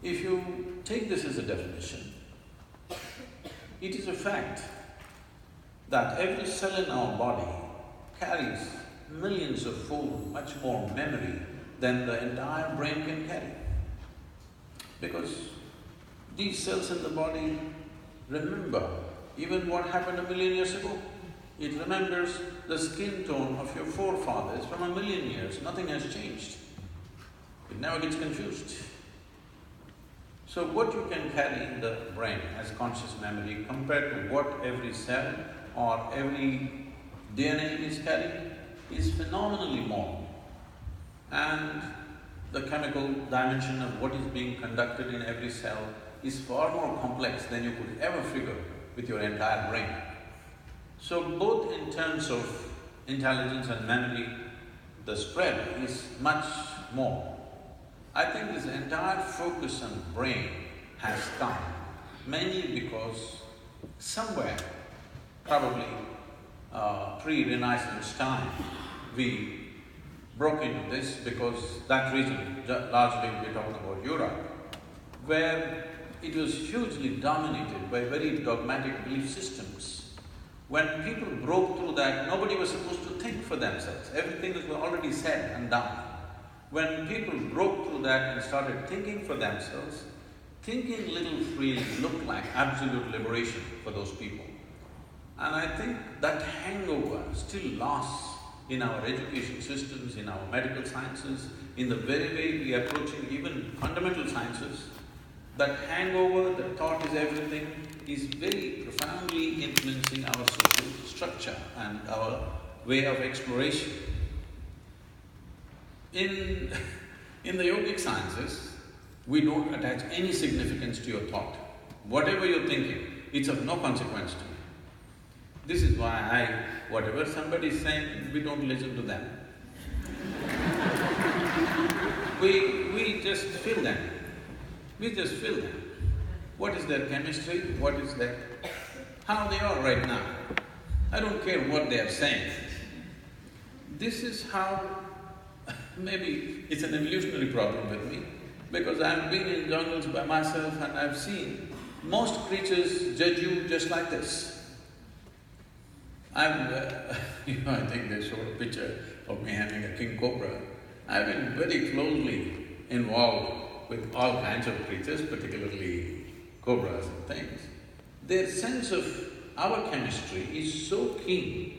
If you take this as a definition, it is a fact that every cell in our body carries millions of fold, much more memory than the entire brain can carry. Because these cells in the body remember even what happened 1,000,000 years ago. It remembers the skin tone of your forefathers from 1,000,000 years, nothing has changed. It never gets confused. So what you can carry in the brain as conscious memory compared to what every cell or every DNA is carrying is phenomenally more. And the chemical dimension of what is being conducted in every cell is far more complex than you could ever figure with your entire brain. So both in terms of intelligence and memory, the spread is much more. I think this entire focus on brain has come mainly because somewhere, probably pre-Renaissance time, we broke into this because that region, largely we're talking about Europe, where it was hugely dominated by very dogmatic belief systems. When people broke through that, nobody was supposed to think for themselves, everything was already said and done. When people broke through that and started thinking for themselves, thinking little freely looked like absolute liberation for those people. And I think that hangover still lasts in our education systems, in our medical sciences, in the very way we are approaching even fundamental sciences. That hangover, the thought is everything, is very profoundly influencing our social structure and our way of exploration. In the yogic sciences, we don't attach any significance to your thought. Whatever you're thinking, it's of no consequence to me. This is why whatever somebody is saying, we don't listen to them. We just feel them. We just feel them. What is their chemistry? What is their… how they are right now. I don't care what they are saying. This is how… maybe it's an evolutionary problem with me, because I've been in jungles by myself and I've seen most creatures judge you just like this. I think they showed a picture of me having a king cobra. I've been very closely involved with all kinds of creatures, particularly cobras and things. Their sense of our chemistry is so keen.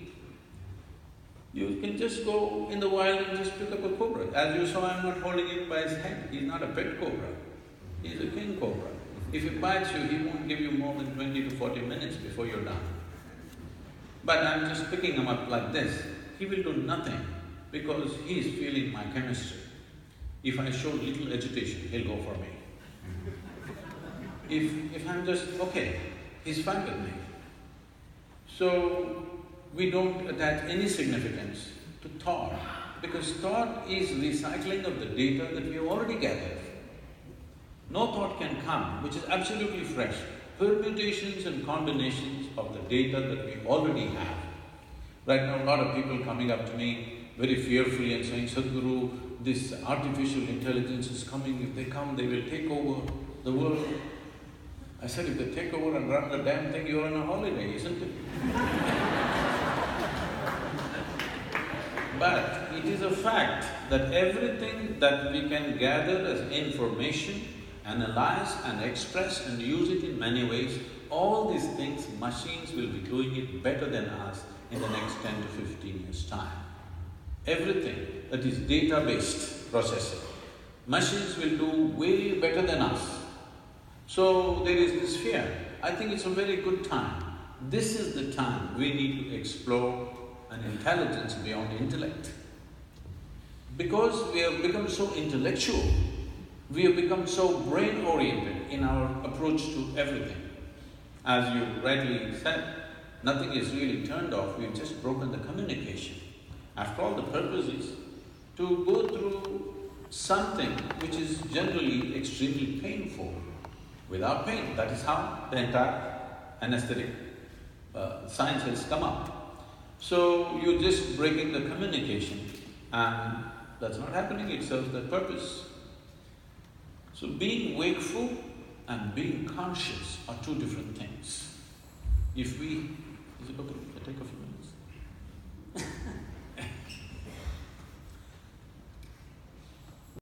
You can just go in the wild and just pick up a cobra. As you saw, I'm not holding it by his head. He's not a pet cobra. He's a king cobra. If he bites you, he won't give you more than 20 to 40 minutes before you're done. But I'm just picking him up like this. He will do nothing because he's feeling my chemistry. If I show little agitation, he'll go for me. If I'm just, okay, he's fine with me. So, we don't attach any significance to thought, because thought is recycling of the data that we have already gathered. No thought can come which is absolutely fresh. Permutations and combinations of the data that we already have. Right now, a lot of people coming up to me very fearfully and saying, Sadhguru, this artificial intelligence is coming, if they come, they will take over the world. I said, if they take over and run the damn thing, you're on a holiday, isn't it? But it is a fact that everything that we can gather as information, analyze and express and use it in many ways, all these things, machines will be doing it better than us in the next 10 to 15 years' time. Everything that is data-based processing, machines will do way better than us. So there is this fear. I think it's a very good time. This is the time we need to explore an intelligence beyond intellect. Because we have become so intellectual, we have become so brain-oriented in our approach to everything. As you rightly said, nothing is really turned off, we've just broken the communication. After all, the purpose is to go through something which is generally extremely painful, without pain. That is how the entire anesthetic science has come up. So you're just breaking the communication, and that's not happening, it serves the purpose. So being wakeful and being conscious are two different things. If we